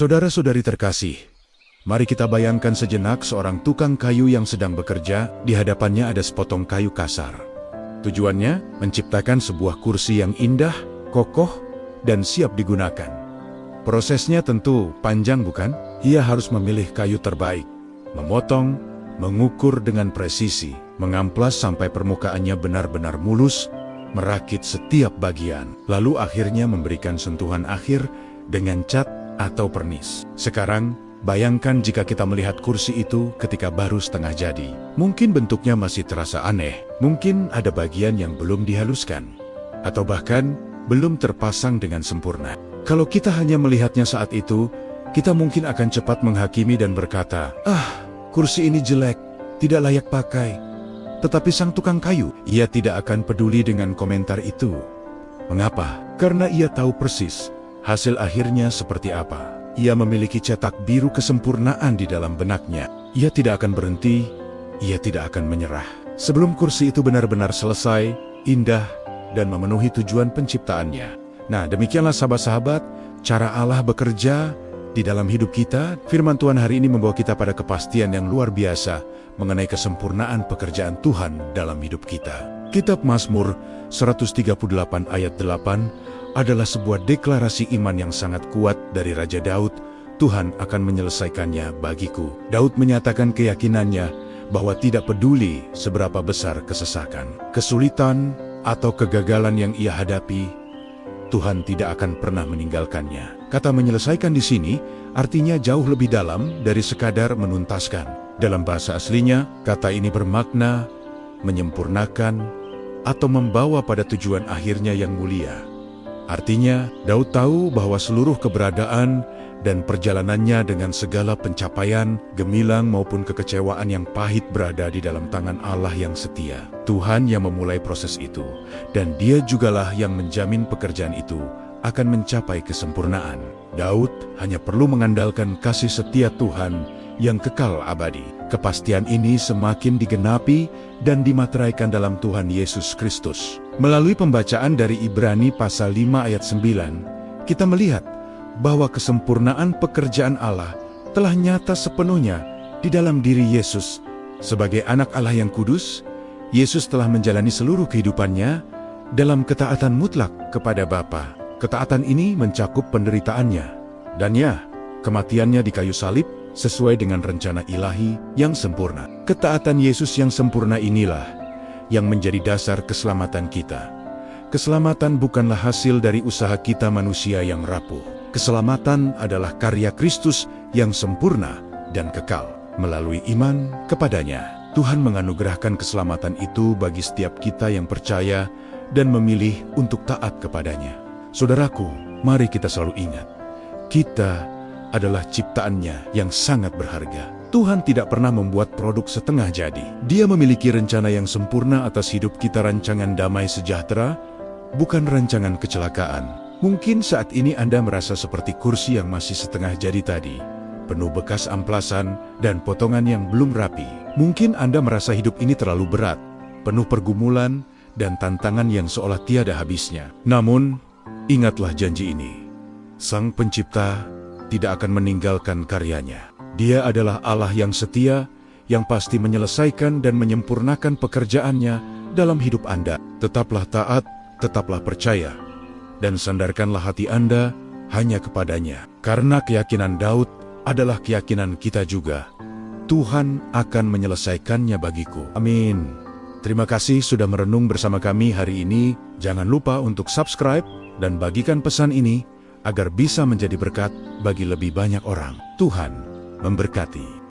Saudara-saudari terkasih, mari kita bayangkan sejenak seorang tukang kayu yang sedang bekerja, di hadapannya ada sepotong kayu kasar. Tujuannya menciptakan sebuah kursi yang indah, kokoh, dan siap digunakan. Prosesnya tentu panjang, bukan? Ia harus memilih kayu terbaik, memotong, mengukur dengan presisi, mengamplas sampai permukaannya benar-benar mulus, merakit setiap bagian, lalu akhirnya memberikan sentuhan akhir dengan cat atau pernis. Sekarang, bayangkan jika kita melihat kursi itu ketika baru setengah jadi. Mungkin bentuknya masih terasa aneh, mungkin ada bagian yang belum dihaluskan, atau bahkan belum terpasang dengan sempurna. Kalau kita hanya melihatnya saat itu, kita mungkin akan cepat menghakimi dan berkata, kursi ini jelek, tidak layak pakai. Tetapi sang tukang kayu, ia tidak akan peduli dengan komentar itu. Mengapa? Karena ia tahu persis hasil akhirnya seperti apa. Ia memiliki cetak biru kesempurnaan di dalam benaknya. Ia tidak akan berhenti, ia tidak akan menyerah. Sebelum kursi itu benar-benar selesai, indah, dan memenuhi tujuan penciptaannya. Nah, demikianlah sahabat-sahabat, cara Allah bekerja di dalam hidup kita. Firman Tuhan hari ini membawa kita pada kepastian yang luar biasa mengenai kesempurnaan pekerjaan Tuhan dalam hidup kita. Kitab Mazmur 138 ayat 8 adalah sebuah deklarasi iman yang sangat kuat dari Raja Daud. Tuhan akan menyelesaikannya bagiku. Daud menyatakan keyakinannya bahwa tidak peduli seberapa besar kesesakan, kesulitan, atau kegagalan yang ia hadapi, Tuhan tidak akan pernah meninggalkannya. Kata menyelesaikan di sini artinya jauh lebih dalam dari sekadar menuntaskan. Dalam bahasa aslinya, kata ini bermakna menyempurnakan atau membawa pada tujuan akhirnya yang mulia. Artinya, Daud tahu bahwa seluruh keberadaan dan perjalanannya dengan segala pencapaian, gemilang maupun kekecewaan yang pahit berada di dalam tangan Allah yang setia. Tuhan yang memulai proses itu, dan Dia jugalah yang menjamin pekerjaan itu akan mencapai kesempurnaan. Daud hanya perlu mengandalkan kasih setia Tuhan yang kekal abadi. Kepastian ini semakin digenapi dan dimateraikan dalam Tuhan Yesus Kristus. Melalui pembacaan dari Ibrani pasal 5 ayat 9, kita melihat bahwa kesempurnaan pekerjaan Allah telah nyata sepenuhnya di dalam diri Yesus. Sebagai anak Allah yang kudus, Yesus telah menjalani seluruh kehidupannya dalam ketaatan mutlak kepada Bapa. Ketaatan ini mencakup penderitaannya, dan kematiannya di kayu salib sesuai dengan rencana ilahi yang sempurna. Ketaatan Yesus yang sempurna inilah yang menjadi dasar keselamatan kita. Keselamatan bukanlah hasil dari usaha kita manusia yang rapuh. Keselamatan adalah karya Kristus yang sempurna dan kekal. Melalui iman kepadanya, Tuhan menganugerahkan keselamatan itu bagi setiap kita yang percaya dan memilih untuk taat kepadanya. Saudaraku, mari kita selalu ingat, kita adalah ciptaannya yang sangat berharga. Tuhan tidak pernah membuat produk setengah jadi. Dia memiliki rencana yang sempurna atas hidup kita, rancangan damai sejahtera, bukan rancangan kecelakaan. Mungkin saat ini Anda merasa seperti kursi yang masih setengah jadi tadi, penuh bekas amplasan dan potongan yang belum rapi. Mungkin Anda merasa hidup ini terlalu berat, penuh pergumulan dan tantangan yang seolah tiada habisnya. Namun, ingatlah janji ini. Sang Pencipta tidak akan meninggalkan karyanya. Dia adalah Allah yang setia, yang pasti menyelesaikan dan menyempurnakan pekerjaannya dalam hidup Anda. Tetaplah taat, tetaplah percaya, dan sandarkanlah hati Anda hanya kepadanya. Karena keyakinan Daud adalah keyakinan kita juga. Tuhan akan menyelesaikannya bagiku. Amin. Terima kasih sudah merenung bersama kami hari ini. Jangan lupa untuk subscribe dan bagikan pesan ini agar bisa menjadi berkat bagi lebih banyak orang. Tuhan memberkati.